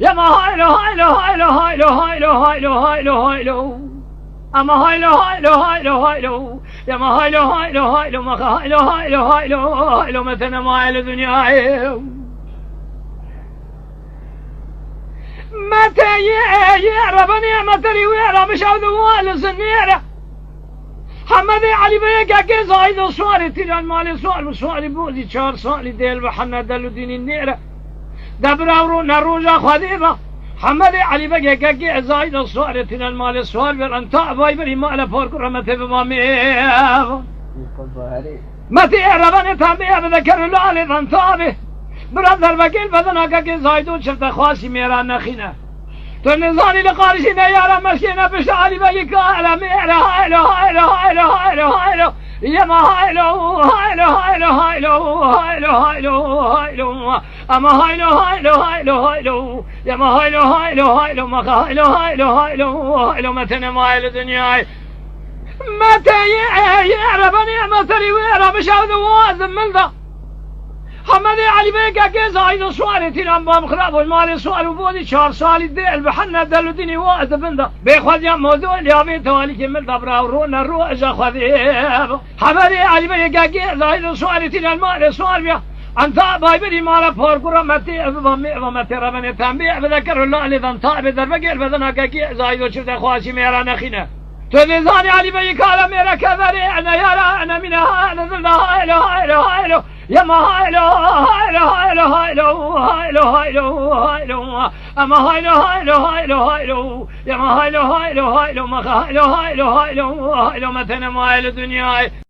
يا ما هايلو هايلو هايلو هايلو هايلو هايلو هايلو هايلو أما هايلو هايلو هايلو هايلو يا ما هايلو هايلو هايلو ما هايلو هايلو هايلو هايلو مثلا ما هايلو دنيا متى يعرف نعمتي ويعرف مش عود والس النيرة حمدي علي بيك أكيد زايد سؤالي تيجان مالي سؤالي بودي شهر سؤالي ديل بحنا دلو دين النيرة دبراورو نروجا خديبة حمدي علي بيك أكيد زايد سؤالي تيجان مالي سؤال بالأنتاء بايبري ما له فورك رمته بمامي متى يعرف نتابع بذكر الله لذنتابه برادر وكيل بدنا كي زايدون شفت خواسي ميرا نخينا تو نزاني لقارشي نيارا مسكينة بشعالي بيكا على ميرا هايلو هايلو هايلو هايلو هايلو يما هايلو هايلو هايلو هايلو هايلو هايلو هايلو اما هايلو هايلو هايلو هايلو يما هايلو هايلو هايلو ما هايلو هايلو هايلو هايلو متى ما هايلو دنياي متى يعرف نعمتي ويعرف شعود وازم من ذا حمدي علي بيك أكيد عيد سؤالي تنام بام خراب والمال سؤال وبودي شهر سؤالي ديل بحنا دلو ديني واحد بندا بيخوض يا موضوع اللي عمي توالي كمل دبرا ورونا الروح إجا خذيب حمدي علي بيك أكيد عيد سؤالي تنام مال سؤال بيا أنت بايبري مالا فوركورا متي ومتي ربني تنبيع بذكر الله اللي ذنطاء بدر بقير بدنا أكيد عيد شفت خواشي ميرا نخينا تنزاني علي بيك على ميرا كذري أنا يرى أنا منها أنا ذلنا هايلو هايلو هايلو يا ما هايلو هايلو هايلو هايلو هايلو هايلو هايلو أما هايلو هايلو هايلو هايلو يا ما هايلو هايلو هايلو ما هايلو هايلو هايلو هايلو مثلا ما هايلو دنياي